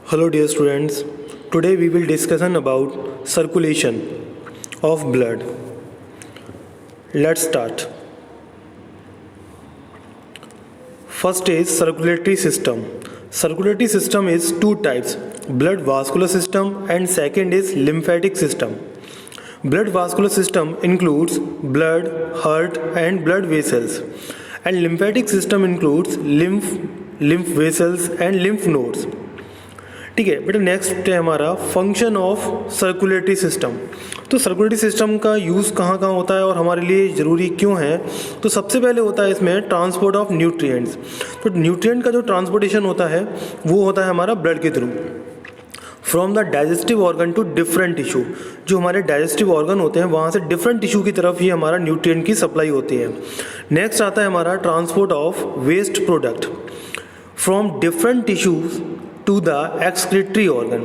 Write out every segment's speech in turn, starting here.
Hello dear students, today we will discussion about circulation of blood. Let's start. First is circulatory system. Circulatory system is two types, blood vascular system and second is lymphatic system. Blood vascular system includes blood, heart and blood vessels, and lymphatic system includes lymph vessels and lymph nodes. ठीक है बेटा, next है हमारा function of circulatory system. तो circulatory system का use कहाँ कहाँ होता है और हमारे लिए ज़रूरी क्यों है. तो सबसे पहले होता है इसमें ट्रांसपोर्ट ऑफ न्यूट्रिएंट्स. तो न्यूट्रिएंट का जो ट्रांसपोर्टेशन होता है वो होता है हमारा ब्लड के through from the digestive organ to different tissue. जो हमारे डाइजेस्टिव ऑर्गन होते हैं वहाँ से डिफरेंट टिश्यू की तरफ ही हमारा न्यूट्रिएंट की सप्लाई होती है. नेक्स्ट आता है हमारा transport of waste product from different tissues to the excretory organ.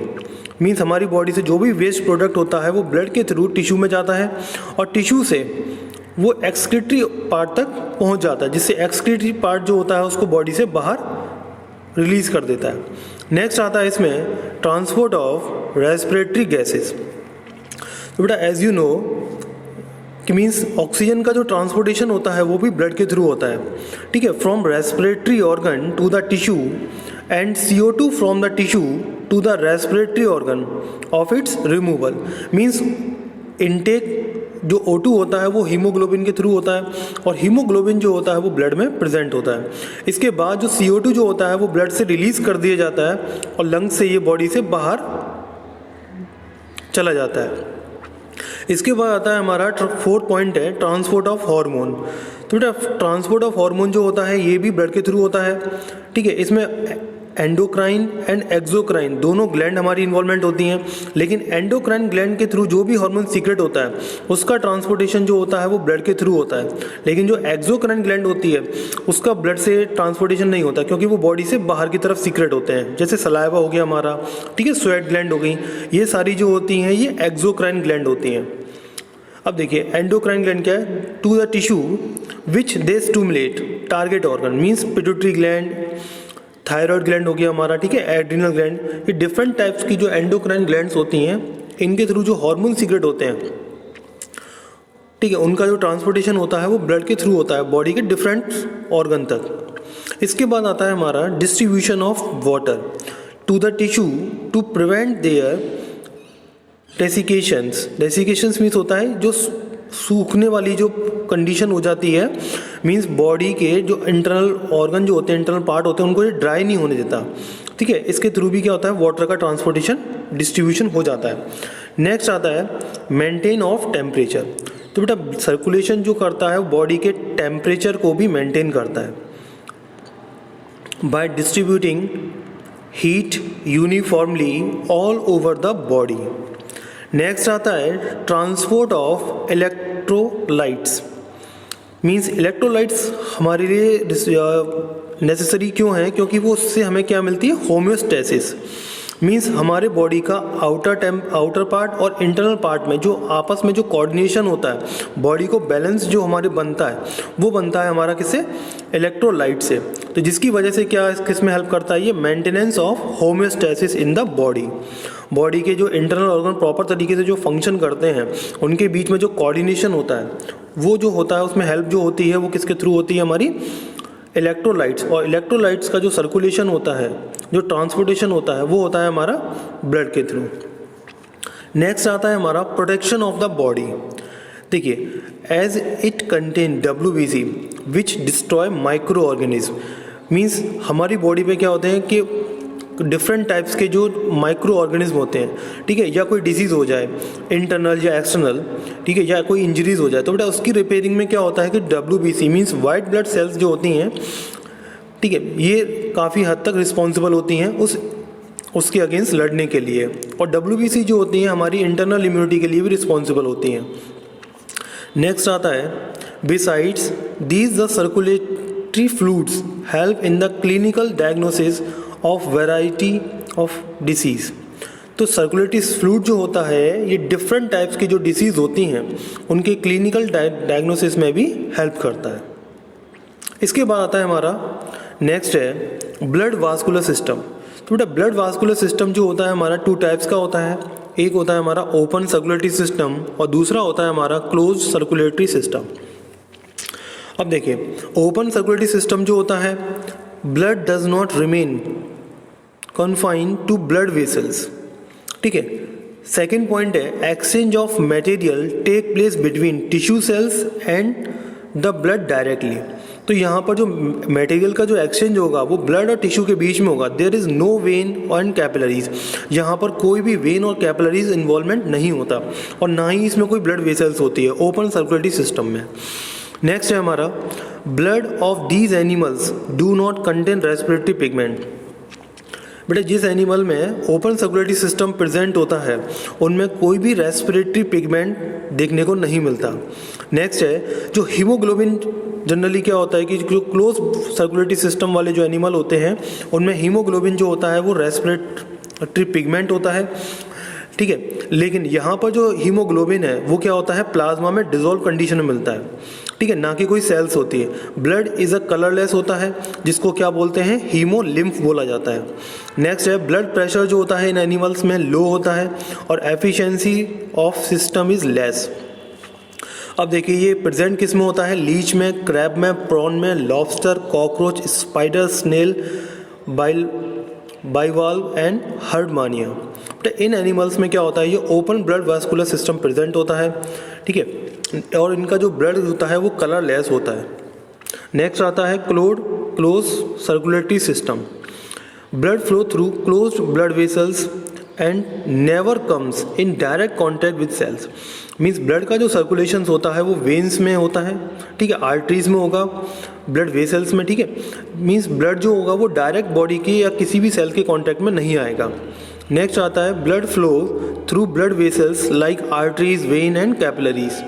Means हमारी बॉडी से जो भी वेस्ट प्रोडक्ट होता है वो ब्लड के थ्रू टिश्यू में जाता है और टिश्यू से वो एक्सक्रीटरी पार्ट तक पहुंच जाता है, जिससे एक्सक्रीटरी पार्ट जो होता है उसको बॉडी से बाहर रिलीज कर देता है. नेक्स्ट आता है इसमें ट्रांसपोर्ट ऑफ रेस्पिरेटरी गैसेस. तो बेटा एज यू नो कि मीन्स ऑक्सीजन का जो ट्रांसपोर्टेशन होता है वो भी ब्लड के थ्रू होता है. ठीक है, from respiratory organ to the tissue and CO2 from the tissue to the respiratory organ of its removal. Means intake जो O2 होता है वो हीमोग्लोबिन के थ्रू होता है और हीमोग्लोबिन जो होता है वो ब्लड में प्रेजेंट होता है. इसके बाद जो CO2 जो होता है वो ब्लड से रिलीज कर दिया जाता है और लंग्स से ये बॉडी से बाहर चला जाता है. इसके बाद आता है हमारा फोर्थ पॉइंट है ट्रांसपोर्ट ऑफ हार्मोन. तो बेटा ट्रांसपोर्ट ऑफ हार्मोन जो होता है ये भी ब्लड के थ्रू होता है. ठीक है, इसमें एंडोक्राइन एंड एक्सोक्राइन दोनों ग्लैंड हमारी इन्वॉल्वमेंट होती हैं, लेकिन एंडोक्राइन ग्लैंड के थ्रू जो भी हार्मोन सीक्रेट होता है उसका ट्रांसपोर्टेशन जो होता है वो ब्लड के थ्रू होता है. लेकिन जो एक्सोक्राइन ग्लैंड होती है उसका ब्लड से ट्रांसपोर्टेशन नहीं होता क्योंकि वो बॉडी से बाहर की तरफ सीक्रेट होते हैं, जैसे सलाइवा हो गया हमारा, ठीक है, स्वेट ग्लैंड हो गई, ये सारी जो होती हैं ये एक्सोक्राइन ग्लैंड होती हैं. अब देखिए एंडोक्राइन ग्लैंड क्या है, to the tissue which they stimulate target organ. Means pituitary gland, thyroid gland हो गया हमारा, ठीक है, एड्रिनल ग्लैंड, ये डिफरेंट टाइप्स की जो एंडोक्राइन ग्लैंड्स होती हैं इनके थ्रू जो हार्मोन सीक्रेट होते हैं, ठीक है, उनका जो ट्रांसपोर्टेशन होता है वो ब्लड के थ्रू होता है बॉडी के डिफरेंट ऑर्गन तक. इसके बाद आता है हमारा distribution of water to the tissue to prevent their desiccations. Desiccations means होता है जो सूखने वाली जो कंडीशन हो जाती है, मीन्स बॉडी के जो इंटरनल ऑर्गन जो होते हैं, इंटरनल पार्ट होते हैं, उनको ये ड्राई नहीं होने देता. ठीक है, इसके थ्रू भी क्या होता है वाटर का ट्रांसपोर्टेशन डिस्ट्रीब्यूशन हो जाता है. नेक्स्ट आता है मेंटेन ऑफ टेम्परेचर. तो बेटा सर्कुलेशन जो करता है बॉडी के टेम्परेचर को भी मेंटेन करता है by distributing heat uniformly all over the body. Next आता है transport of electrolytes. Means electrolytes हमारे लिए नेसेसरी क्यों है, क्योंकि वो उससे हमें क्या मिलती है, होम्योस्टेसिस. मीन्स हमारे बॉडी का आउटर पार्ट और इंटरनल पार्ट में जो आपस में जो कोऑर्डिनेशन होता है, बॉडी को बैलेंस जो हमारे बनता है वो बनता है हमारा किससे, इलेक्ट्रोलाइट से. तो जिसकी वजह से क्या किस में हेल्प करता है, ये maintenance of homeostasis in the body. Body के जो इंटरनल ऑर्गन प्रॉपर तरीके से जो फंक्शन करते हैं उनके बीच में जो कोऑर्डिनेशन होता है वो जो होता है उसमें हेल्प जो होती है वो किसके थ्रू होती है, हमारी इलेक्ट्रोलाइट्स. और इलेक्ट्रोलाइट्स का जो सर्कुलेशन होता है, जो ट्रांसपोर्टेशन होता है वो होता है हमारा ब्लड के थ्रू. नेक्स्ट आता है हमारा प्रोटेक्शन ऑफ द बॉडी. देखिए as it contain WBC which destroy micro organism. Means हमारी बॉडी पे क्या होते हैं कि डिफरेंट टाइप्स के जो माइक्रो ऑर्गेनिज्म होते हैं, ठीक है, या कोई डिजीज़ हो जाए इंटरनल या एक्सटर्नल, ठीक है, या कोई इंजरीज हो जाए, तो बेटा उसकी रिपेयरिंग में क्या होता है कि WBC means white blood cells जो होती हैं, ठीक है, ये काफ़ी हद तक रिस्पॉन्सिबल होती हैं उसके अगेंस्ट लड़ने के लिए. और WBC जो होती हैं हमारी इंटरनल इम्यूनिटी के लिए भी रिस्पॉन्सिबल होती हैं. नेक्स्ट आता है besides these the circulatory fluids help in the clinical diagnosis of variety of disease. तो सर्कुलेटरी फ्लूइड जो होता है ये डिफरेंट टाइप्स की जो डिसीज़ होती हैं उनके क्लिनिकल डायग्नोसिस में भी हेल्प करता है. इसके बाद आता है हमारा नेक्स्ट है ब्लड वास्कुलर सिस्टम. तो बेटा ब्लड वास्कुलर सिस्टम जो होता है हमारा 2 टाइप्स का होता है। एक होता है हमारा ओपन सर्कुलेटरी सिस्टम और दूसरा होता है हमारा क्लोज सर्कुलेटरी सिस्टम। अब देखिए ओपन सर्कुलेटरी सिस्टम जो होता है, blood does not remain confined to blood vessels, ठीक है। सेकेंड पॉइंट है exchange of material take place between tissue cells and the blood directly. तो यहाँ पर जो मटेरियल का जो एक्सचेंज होगा वो ब्लड और टिश्यू के बीच में होगा। There is no vein and capillaries, यहाँ पर कोई भी वेन और कैपिलरीज इन्वॉल्वमेंट नहीं होता और ना ही इसमें कोई ब्लड वेसल्स होती है ओपन सर्कुलेटरी सिस्टम में। नेक्स्ट है हमारा blood of these animals do not contain respiratory pigment. बेटा जिस एनिमल में ओपन सर्कुलेटरी सिस्टम प्रेजेंट होता है उनमें कोई भी रेस्पिरेटरी पिगमेंट देखने को नहीं मिलता। नेक्स्ट है जो हीमोग्लोबिन, जनरली क्या होता है कि जो क्लोज सर्कुलेटरी सिस्टम वाले जो एनिमल होते हैं उनमें हीमोग्लोबिन जो होता है वो रेस्पिरेटरी पिगमेंट होता है, ठीक है। लेकिन यहाँ पर जो हीमोग्लोबिन है वो क्या होता है प्लाज्मा में डिसॉल्व कंडीशन में मिलता है, ठीक है, ना कि कोई सेल्स होती है। ब्लड इज़ अ कलरलेस होता है जिसको क्या बोलते हैं हीमोलिम्फ बोला जाता है। नेक्स्ट है ब्लड प्रेशर जो होता है इन एनिमल्स में लो होता है और efficiency of system is less. अब देखिए ये प्रेजेंट किस में होता है, लीच में, क्रैब में, प्रॉन में, lobster, cockroach, spider, snail, bivalve and Herdmania. तो इन एनिमल्स में क्या होता है ये open blood vascular system present होता है, ठीक है, और इनका जो ब्लड होता है वो कलरलेस होता है। नेक्स्ट आता है close circulatory system. Blood flow through closed blood vessels and never comes in direct contact with cells. Means blood का जो सर्कुलेशन होता है वो वेन्स में होता है, ठीक है, आर्टरीज में होगा, ब्लड वेसल्स में, ठीक है। मीन्स ब्लड जो होगा वो डायरेक्ट बॉडी के या किसी भी सेल के कॉन्टैक्ट में नहीं आएगा। नेक्स्ट आता है blood flow through blood vessels like arteries, vein and capillaries.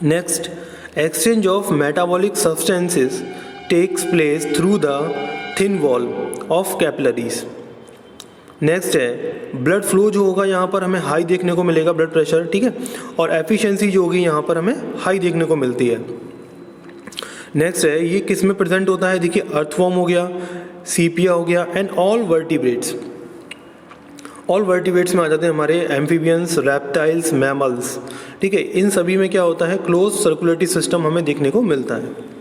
Next exchange of metabolic substances takes place through the thin wall of capillaries. Next है ब्लड फ्लो जो होगा यहाँ पर हमें हाई देखने को मिलेगा, ब्लड प्रेशर, ठीक है, और एफिशिएंसी जो होगी यहाँ पर हमें हाई देखने को मिलती है। नेक्स्ट है ये किस में प्रेजेंट होता है, देखिए अर्थवॉर्म हो गया, सीपिया हो गया and all vertebrates. All vertebrates में आ जाते हैं हमारे एम्फीबियंस, रेप्टाइल्स, मैमल्स, ठीक है। इन सभी में क्या होता है क्लोज सर्कुलेटरी सिस्टम हमें देखने को मिलता है।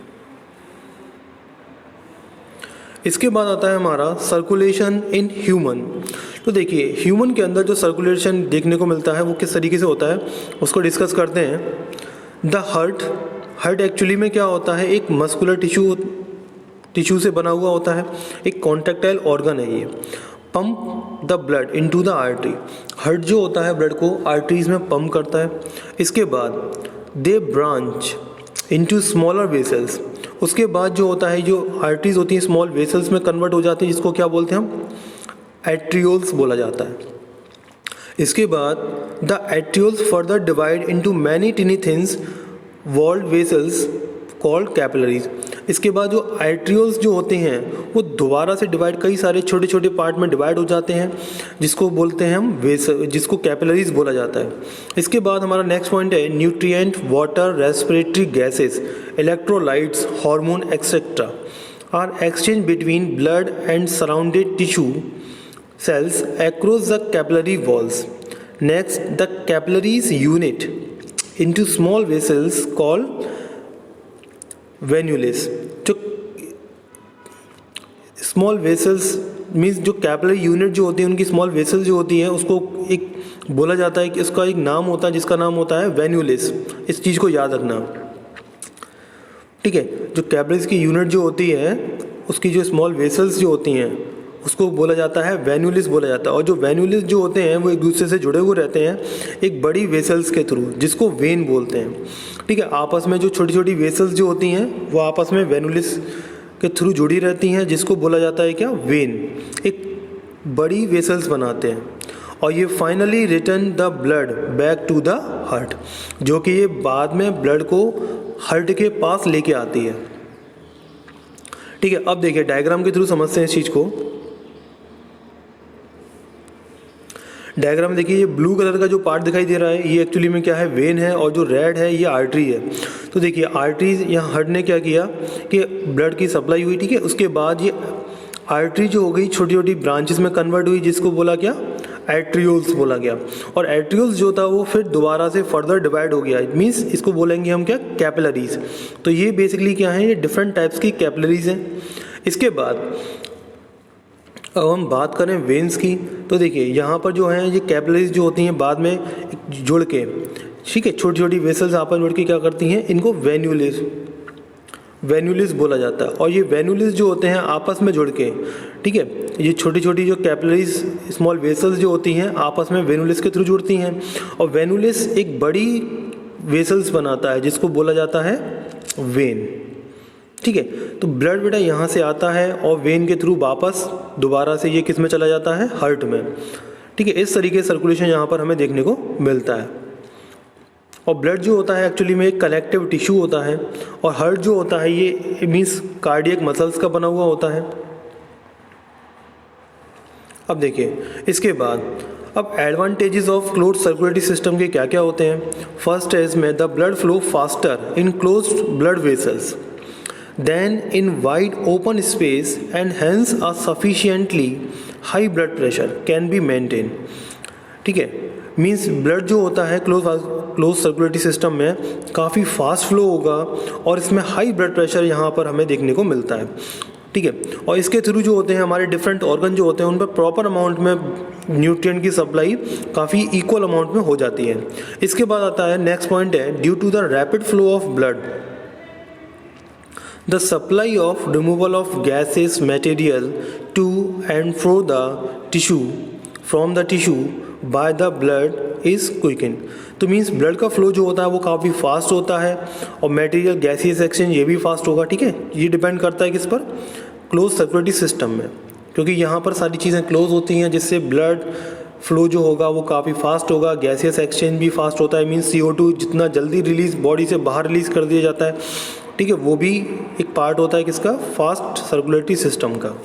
इसके बाद आता है हमारा सर्कुलेशन इन ह्यूमन। तो देखिए ह्यूमन के अंदर जो सर्कुलेशन देखने को मिलता है वो किस तरीके से होता है उसको डिस्कस करते हैं। द हार्ट एक्चुअली में क्या होता है एक मस्कुलर टिश्यू से बना हुआ होता है, एक कॉन्ट्रैक्टाइल ऑर्गन है ये। Pump the blood into the artery. Heart जो होता है ब्लड को आर्टरीज में पंप करता है। इसके बाद दे ब्रांच इनटू स्मॉलर वेसल्स। उसके बाद जो होता है जो आर्टरीज होती हैं स्मॉल वेसल्स में कन्वर्ट हो जाती हैं जिसको क्या बोलते हैं हम एट्रियोल्स बोला जाता है। इसके बाद the arterioles further divide into many tiny thins walled vessels called capillaries. इसके बाद जो आर्टरियोल्स जो होते हैं वो दोबारा से डिवाइड कई सारे छोटे छोटे पार्ट में डिवाइड हो जाते हैं जिसको बोलते हैं हम वेसल, जिसको कैपिलरीज बोला जाता है। इसके बाद हमारा नेक्स्ट पॉइंट है nutrient, water, respiratory gases, electrolytes, hormone etcetera are exchange between blood and surrounded tissue cells across the capillary walls. Next, the capillaries unite into small vessels called venules. जो small vessels means जो capillary unit जो होती है उनकी small vessels जो होती हैं उसको एक बोला जाता है कि उसका एक नाम होता है जिसका नाम होता है वेन्यूलिस। इस चीज़ को याद रखना, ठीक है। जो कैपिलरीज की यूनिट जो होती है उसकी जो स्मॉल वेसल्स जो होती हैं उसको बोला जाता है वेन्यूलिस बोला जाता है। और जो वेन्यूलिस जो होते हैं वो एक दूसरे से जुड़े हुए रहते हैं एक बड़ी वेसल्स के थ्रू जिसको वेन बोलते हैं, ठीक है। आपस में जो छोटी छोटी वेसल्स जो होती हैं वो आपस में वेन्यूलिस के थ्रू जुड़ी रहती हैं जिसको बोला जाता है क्या वेन। एक बड़ी वेसल्स बनाते हैं और ये finally return the blood back to the heart, जो कि ये बाद में ब्लड को हार्ट के पास लेके आती है, ठीक है। अब देखिए डायग्राम के थ्रू समझते हैं इस चीज़ को। डायग्राम में देखिए ये ब्लू कलर का जो पार्ट दिखाई दे रहा है ये एक्चुअली में क्या है वेन है और जो रेड है ये आर्टरी है। तो देखिए आर्टरीज यहाँ हार्ट ने क्या किया कि ब्लड की सप्लाई हुई, ठीक है। उसके बाद ये आर्टरी जो हो गई छोटी छोटी ब्रांचेस में कन्वर्ट हुई, जिसको बोला क्या, एट्रियोल्स बोला गया। और एट्रियोल्स जो था वो फिर दोबारा से फर्दर डिवाइड हो गया, इट मीन्स इसको बोलेंगे हम क्या, कैपिलरीज। तो ये बेसिकली क्या है, ये डिफरेंट टाइप्स की कैपिलरीज हैं। इसके बाद अब हम बात करें वेन्स की, तो देखिए यहाँ पर जो है ये कैपिलरीज जो होती हैं बाद में जुड़ के, ठीक है, छोटी छोटी वेसल्स आपस में जुड़ के क्या करती हैं, इनको वेन्यूलिस बोला जाता है। और ये वेन्यूलिस जो होते हैं आपस में जुड़ के, ठीक है, ये छोटी छोटी जो कैपिलरीज स्मॉल वेसल्स जो होती हैं आपस में वेन्यूलिस के थ्रू जुड़ती हैं। और वेन्यूलिस एक बड़ी वेसल्स बनाता है जिसको बोला जाता है वेन, ठीक है। तो ब्लड बेटा यहाँ से आता है और वेन के थ्रू वापस दोबारा से ये किस में चला जाता है, हार्ट में, ठीक है। इस तरीके से सर्कुलेशन यहाँ पर हमें देखने को मिलता है। और ब्लड जो होता है एक्चुअली में एक कलेक्टिव टिश्यू होता है, और हार्ट जो होता है ये मीन्स कार्डियक मसल्स का बना हुआ होता है। अब देखिए इसके बाद अब advantages of closed circulatory system के क्या क्या होते हैं। फर्स्ट है इसमें the blood flow faster in closed blood vessels than in wide open space and hence a sufficiently high blood pressure can be maintain, ठीक है। मीन्स ब्लड जो होता है क्लोज सर्कुलेटरी सिस्टम में काफ़ी फास्ट फ्लो होगा और इसमें हाई ब्लड प्रेशर यहाँ पर हमें देखने को मिलता है, ठीक है। और इसके थ्रू जो होते हैं हमारे डिफरेंट ऑर्गन जो होते हैं उन पर प्रॉपर अमाउंट में न्यूट्रिएंट की सप्लाई काफ़ी इक्वल अमाउंट में हो जाती है। इसके बाद आता है नेक्स्ट पॉइंट है due to the rapid flow of blood the supply of removal of gases material to and fro the tissue from the tissue by the blood is quicken. तो मीन्स ब्लड का flow जो होता है वो काफ़ी fast होता है और मटेरियल गैसियस एक्सचेंज ये भी फास्ट होगा, ठीक है। ये डिपेंड करता है किस पर, क्लोज सर्कुलेटरी सिस्टम में, क्योंकि यहाँ पर सारी चीज़ें क्लोज होती हैं जिससे ब्लड फ्लो जो होगा वो काफ़ी फास्ट होगा, गैसियस एक्सचेंज भी फास्ट होता है। मीन्स CO2 जितना जल्दी रिलीज बॉडी से बाहर रिलीज कर दिया जाता है, ठीक है, वो भी एक पार्ट होता है किसका, फास्ट सर्कुलेटरी सिस्टम का।